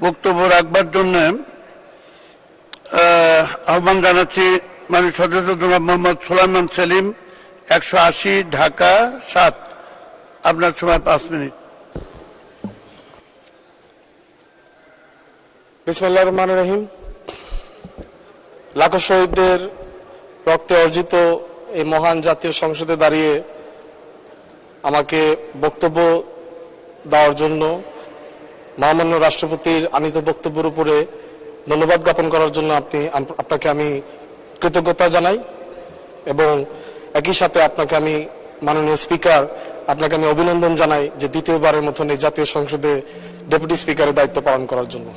বক্তব্য রাখবার জন্য আহ্বান জানাচ্ছি মাননীয় সদস্য জনাব মোহাম্মদ সুলাইমান সেলিম, 180, ঢাকা 7। আপনার সময় 5 মিনিট। বিসমিল্লাহির রহমানির রহিম। লাখো শহীদদের রক্তে অর্জিত এই মহান জাতীয় সংসদে দাঁড়িয়ে আমাকে বক্তব্য দেওয়ার জন্য মহামান্য রাষ্ট্রপতির আনীত বক্তব্যের উপরে ধন্যবাদ জ্ঞাপন করার জন্য আপনাকে আমি কৃতজ্ঞতা জানাই এবং একই সাথে আপনাকে আমি মাননীয় স্পিকার আপনাকে আমি অভিনন্দন জানাই যে দ্বিতীয়বারের মতন এই জাতীয় সংসদে ডেপুটি স্পিকারের দায়িত্ব পালন করার জন্য।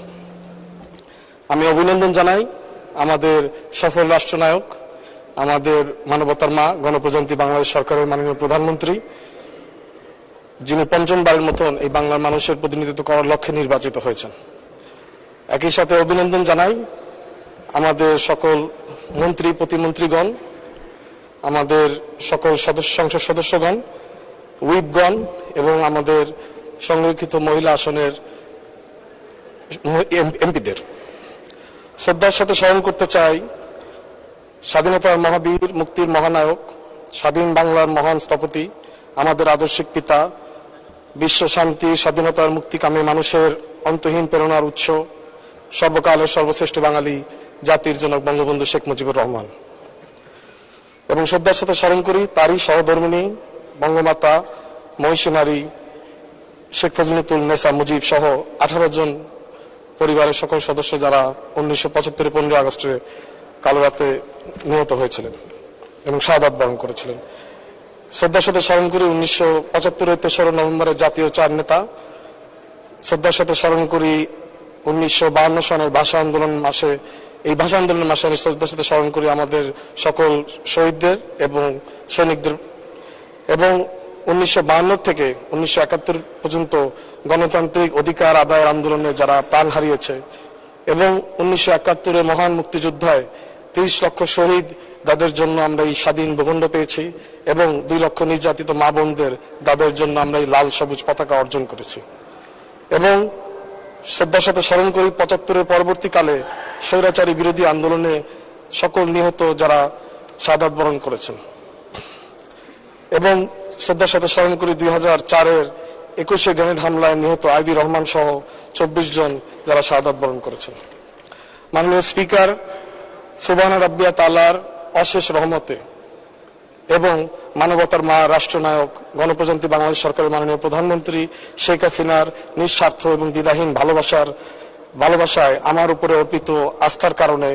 আমি অভিনন্দন জানাই আমাদের সফল রাষ্ট্রনায়ক, আমাদের মানবতার মা, গণপ্রজাতন্ত্রী বাংলাদেশ সরকারের মাননীয় প্রধানমন্ত্রী, যিনি পঞ্চমবারের মতন এই বাংলার মানুষের প্রতিনিধিত্ব করার লক্ষ্যে নির্বাচিত হয়েছেন। একই সাথে অভিনন্দন জানাই আমাদের সকল মন্ত্রী প্রতিমন্ত্রীগণ, আমাদের সকল সংসদ সদস্যগণ, হুইপগণ এবং আমাদের সংরক্ষিত মহিলা আসনের এমপিদের। শ্রদ্ধার সাথে স্মরণ করতে চাই স্বাধীনতার মহাবীর, মুক্তির মহানায়ক, স্বাধীন বাংলার মহান স্থপতি, আমাদের আদর্শিক পিতা, বিশ্ব শান্তি, স্বাধীনতার মুক্তিকামী মানুষের অন্তহীন প্রেরণার উৎস, সর্বকালের সর্বশ্রেষ্ঠ বাঙালি জাতির জনক বঙ্গবন্ধু শেখ মুজিবুর রহমান। এবং শ্রদ্ধার সাথে স্মরণ করি তারই সহধর্মিণী বঙ্গমাতা মহিষী নারী শেখ ফজলুন্নেসা মুজিব সহ 18 জন পরিবারের সকল সদস্য যারা 1975 15 আগস্টে কালো রাতে নিহত হয়েছিলেন এবং শাহাদাত বরণ করেছিলেন। শ্রদ্ধার সাথে স্মরণ করি 1975 3 নভেম্বরের জাতীয় 4 নেতা। শ্রদ্ধার সাথে স্মরণ করি 1952 সনের ভাষা আন্দোলন মাসে, এই ভাষা আন্দোলনের মাসে আমি শ্রদ্ধার সাথে স্মরণ করি আমাদের সকল শহীদদের এবং সৈনিকদের। এবং 1952 থেকে 1971 পর্যন্ত গণতান্ত্রিক অধিকার আদায়ের আন্দোলনে যারা প্রাণ হারিয়েছে এবং 1971 মহান মুক্তিযুদ্ধে 30 লক্ষ শহীদ, যাদের জন্য আমরা এই স্বাধীন ভূখণ্ড পেয়েছি, এবং 2 লক্ষ নির্যাতিত মা বোনদের, যাদের জন্য আমরা এই লাল সবুজ পতাকা অর্জন করেছি। এবং শ্রদ্ধার সাথে স্মরণ করি 75 পরবর্তীকালে স্বৈরাচারী বিরোধী আন্দোলনে সকল নিহত যারা শাহাদাত বরণ করেছেন। এবং শ্রদ্ধার সাথে স্মরণ করি 2004 21 গ্রেনেড হামলায় নিহত আইবি রহমান সহ 24 জন যারা শাহাদাত বরণ করেছেন। মাননীয় স্পিকার, সুবহান রাব্বিয়া তাআলার অশেষ রহমতে এবং মানবতার মা, রাষ্ট্রনায়ক, গণপ্রজাতন্ত্রী বাংলাদেশ সরকারের মাননীয় প্রধানমন্ত্রী শেখ হাসিনার নিঃস্বার্থ এবং দ্বিধাহীন ভালোবাসায় আমার উপরে অর্পিত আস্থার কারণে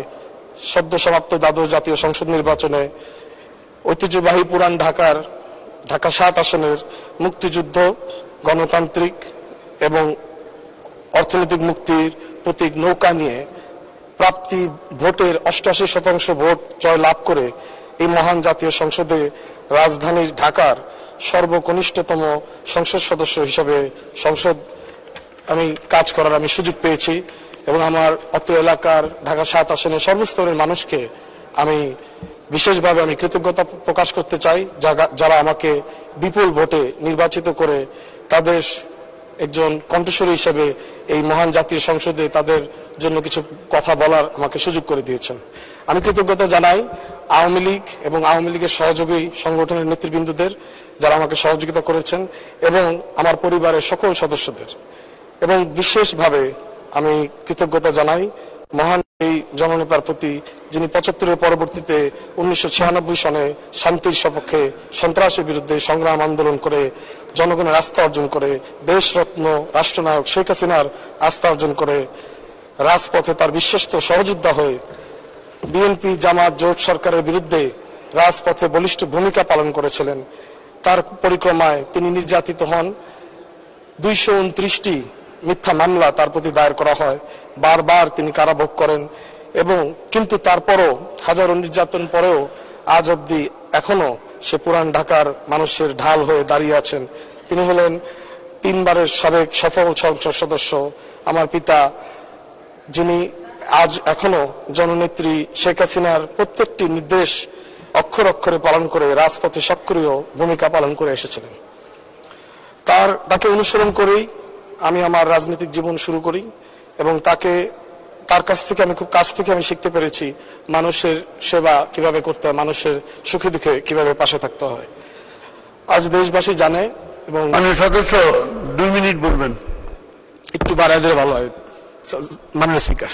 সদ্য সমাপ্ত দ্বাদশ জাতীয় সংসদ নির্বাচনে ঐতিহ্যবাহী পুরান ঢাকা 7 আসনের মুক্তিযুদ্ধ, গণতান্ত্রিক এবং অর্থনৈতিক মুক্তির প্রতীক নৌকা নিয়ে প্রাপ্তি ভোটের 88% ভোট জয় লাভ করে এই মহান জাতীয় সংসদে রাজধানীর ঢাকার সর্বকনিষ্ঠতম সংসদ সদস্য হিসেবে আমি কাজ করার সুযোগ পেয়েছি। এবং আমার অত্র এলাকার ঢাকা 7 আসনের সর্বস্তরের মানুষকে আমি বিশেষভাবে কৃতজ্ঞতা প্রকাশ করতে চাই, যারা আমাকে বিপুল ভোটে নির্বাচিত করে তাদের একজন কণ্ঠস্বরী হিসেবে এই মহান জাতীয় সংসদে তাদের জন্য কিছু কথা বলার আমাকে সুযোগ করে দিয়েছেন। আমি কৃতজ্ঞতা জানাই আওয়ামী লীগ এবং আওয়ামী লীগের সহযোগী সংগঠনের নেতৃবৃন্দদের, যারা আমাকে সহযোগিতা করেছেন, এবং আমার পরিবারের সকল সদস্যদের। এবং বিশেষভাবে আমি কৃতজ্ঞতা জানাই মহান এই জননেতার প্রতি, যিনি 75 পরবর্তীতে 1996 সনে শান্তির সপক্ষে সন্ত্রাসের বিরুদ্ধে সংগ্রাম আন্দোলন করে জনগণের আস্থা অর্জন করে, দেশরত্ন রাষ্ট্রনায়ক শেখ হাসিনার আস্থা অর্জন করে রাজপথে তার বিশ্বস্ত সহযোদ্ধা হয়ে বিএনপি জামাত জোট সরকারের বিরুদ্ধে রাজপথে বলিষ্ঠ ভূমিকা পালন করেছিলেন। তার পরিক্রমায় তিনি নির্যাতিত হন, 229টি মিথ্যা মামলা তার প্রতি দায়ের করা হয়, বারবার তিনি কারাভোগ করেন, এবং কিন্তু তারপরও হাজারো নির্যাতন পরেও আজ অবধি এখনো সে পুরান ঢাকার মানুষের ঢাল হয়ে দাঁড়িয়ে আছেন। তিনি হলেন 3 বারের সাবেক সফল সংসদ সদস্য আমার পিতা, যিনি আজ এখনো জননেত্রী শেখ হাসিনার প্রত্যেকটি নির্দেশ অক্ষরে অক্ষরে পালন করে রাজপথে সক্রিয় ভূমিকা পালন করে এসেছিলেন। তাকে অনুসরণ করেই আমি আমার রাজনৈতিক জীবন শুরু করি এবং তার কাছ থেকে আমি খুব কাছ থেকে আমি শিখতে পেরেছি মানুষের সেবা কিভাবে করতে হয়, মানুষের সুখে দুঃখে কিভাবে পাশে থাকতে হয়। আজ দেশবাসী জানে এবং মাননীয় সদস্য 2 মিনিট বলবেন। একটু বাড়ায় দিলে ভালো হয় মাননীয় স্পিকার।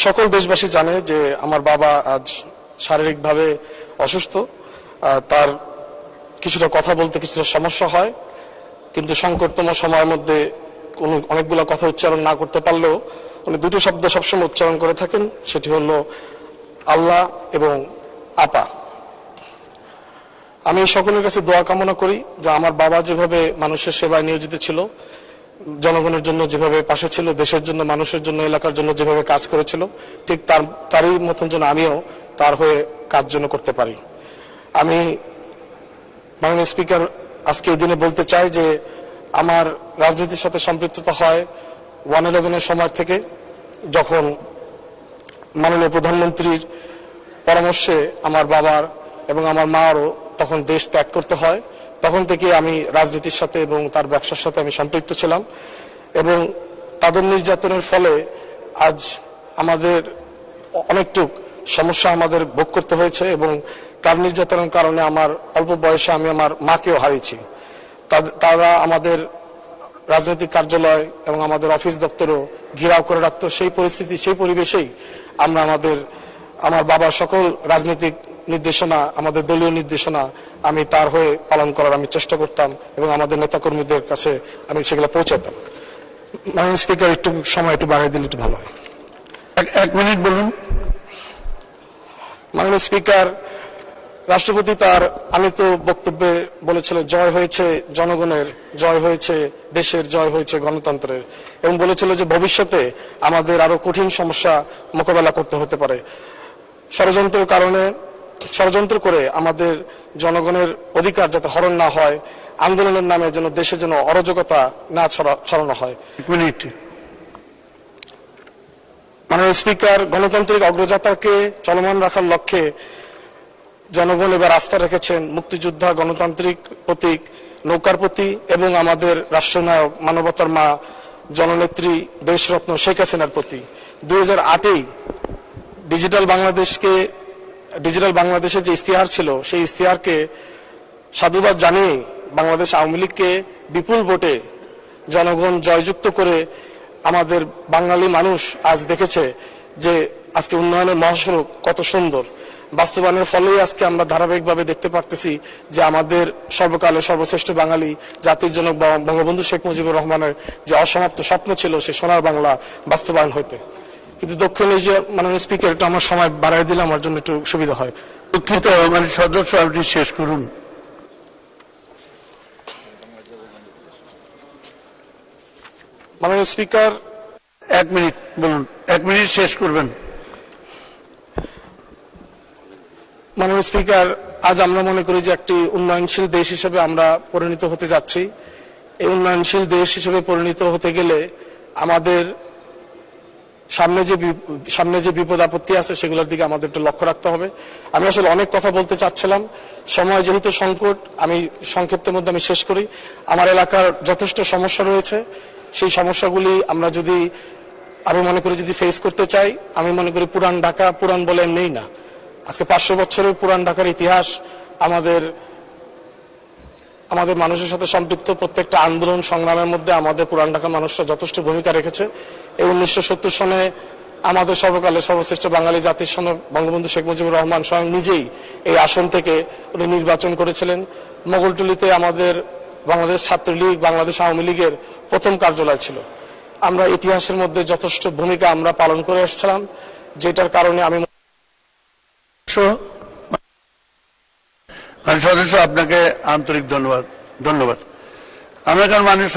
সকল দেশবাসী জানে যে আমার বাবা আজ শারীরিকভাবে অসুস্থ। তার কিছুটা কথা বলতে কিছুটা সমস্যা হয়, কিন্তু সংকটতম সময়ের মধ্যে অনেকগুলো কথা উচ্চারণ না করতে পারলেও উনি দুটো শব্দ সবসময় উচ্চারণ করে থাকেন, সেটি হলো আল্লাহ এবং আপা। আমি সকলের কাছে দোয়া কামনা করি যে আমার বাবা যেভাবে মানুষের সেবায় নিয়োজিত ছিল, জনগণের জন্য যেভাবে পাশে ছিল, দেশের জন্য, মানুষের জন্য, এলাকার জন্য যেভাবে কাজ করেছিল, ঠিক তারই মতন যেন আমিও তার হয়ে কাজ যেন করতে পারি। আমি মাননীয় স্পিকার আজকে এই দিনে বলতে চাই যে আমার রাজনীতির সাথে সম্পৃক্ততা হয় 1/11 সময় থেকে, যখন মাননীয় প্রধানমন্ত্রীর পরামর্শে আমার বাবার এবং আমার মারও তখন দেশ ত্যাগ করতে হয়। তখন থেকে আমি রাজনীতির সাথে এবং তার ব্যবসার সাথে আমি সম্পৃক্ত ছিলাম, এবং তাদের নির্যাতনের ফলে আজ আমাদের অনেকটুক সমস্যা আমাদের ভোগ করতে হয়েছে, এবং তার নির্যাতনের কারণে আমার অল্প বয়সে আমি আমার মাকেও হারিয়েছি। তারা আমাদের রাজনৈতিক কার্যালয় এবং আমাদের অফিস দপ্তরও ঘেরাও করে রাখতো। সেই পরিস্থিতি, সেই পরিবেশেই আমরা আমার বাবার সকল রাজনৈতিক নির্দেশনা, আমাদের দলীয় নির্দেশনা আমি তার হয়ে পালন করার আমি চেষ্টা করতাম, এবং আমাদের নেতাকর্মীদের কাছে আমি সেগুলো পৌঁছাতাম। মাননীয় স্পিকার, একটু সময় একটু বাড়িয়ে দিলে একটু ভালো হয়। 1 মিনিট বলুন। মাননীয় স্পিকার, রাষ্ট্রপতি তার আনিত বক্তব্যে বলেছিল জয় হয়েছে জনগণের, জয় হয়েছে দেশের, জয় হয়েছে গণতন্ত্রের, এবং বলেছিল যে ভবিষ্যতে আমাদের আরো কঠিন সমস্যা মোকাবেলা করতে হতে পারে। ষড়যন্ত্র করে আমাদের জনগণের অধিকার যাতে হরণ না হয়, আন্দোলনের নামে যেন দেশে যেন অরাজকতা না ছড়ানো হয়। 1 মিনিট। মাননীয় স্পিকার, গণতান্ত্রিক অগ্রযাত্রাকে চলমান রাখার লক্ষ্যে জনগণ এবার আস্থা রেখেছেন মুক্তিযোদ্ধা, গণতান্ত্রিক প্রতীক, নৌকার প্রতি, এবং আমাদের রাষ্ট্রনায়ক, মানবতার মা, জননেত্রী, দেশরত্ন শেখ হাসিনার প্রতি। 2008 ডিজিটাল বাংলাদেশের যে ইস্তিহার ছিল, সেই ইস্তিহারকে সাধুবাদ জানিয়ে বাংলাদেশ আওয়ামী লীগকে বিপুল ভোটে জনগণ জয়যুক্ত করে আমাদের বাঙালি মানুষ আজ দেখেছে যে আজকে উন্নয়নের মহাসড়ক কত সুন্দর বাস্তবায়নের ফলেই আজকে আমরা ধারাবাহিকভাবে দেখতে পারতেছি যে আমাদের সর্বকালের সর্বশ্রেষ্ঠ বাঙালি জাতির জনক বঙ্গবন্ধু শেখ মুজিবুর রহমানের যে অসমাপ্ত স্বপ্ন ছিল সে সোনার বাংলা বাস্তবায়ন হইতে। কিন্তু দক্ষিণ এশিয়া, মাননীয় স্পিকার, একটু আমার সময় বাড়াই দিলে আমার জন্য একটু সুবিধা হয়। দুঃখিত, মানে সদস্য আপনি শেষ করুন। মাননীয় স্পিকার, 1 মিনিট বলুন। 1 মিনিট শেষ করবেন। মাননীয় স্পিকার, আজ আমরা মনে করি যে একটি উন্নয়নশীল দেশ হিসেবে আমরা পরিণত হতে যাচ্ছি। এই উন্নয়নশীল দেশ হিসেবে পরিণত হতে গেলে আমাদের সামনে যে বিপদ আপত্তি আছে সেগুলোর দিকে আমাদের একটু লক্ষ্য রাখতে হবে। আমি আসলে অনেক কথা বলতে চাচ্ছিলাম, সময় যেহেতু সংকট, আমি সংক্ষিপ্তের মধ্যে আমি শেষ করি। আমার এলাকার যথেষ্ট সমস্যা রয়েছে, সেই সমস্যাগুলি আমরা আমি মনে করি যদি ফেস করতে চাই, আমি মনে করি পুরান ঢাকা পুরান বলে নেই না, আজকে 500 বছরের পুরান ঢাকার ইতিহাস আমাদের মানুষের সাথে সম্পৃক্ত। প্রত্যেকটা আন্দোলন সংগ্রামের মধ্যে আমাদের পুরান ঢাকার মানুষরা যথেষ্ট ভূমিকা রেখেছে। এই 1970 সনে আমাদের সর্বকালের সর্বশ্রেষ্ঠ বাঙালি জাতির সনক বঙ্গবন্ধু শেখ মুজিবুর রহমান স্বয়ং নিজেই এই আসন থেকে উনি নির্বাচন করেছিলেন। মোগলটুলিতে আমাদের বাংলাদেশ ছাত্রলীগ, বাংলাদেশ আওয়ামী লীগের প্রথম কার্যালয় ছিল। আমরা ইতিহাসের মধ্যে যথেষ্ট ভূমিকা আমরা পালন করে আসছিলাম, যেটার কারণে আমি সদস্য আপনাকে আন্তরিক ধন্যবাদ। আমরা মাননীয়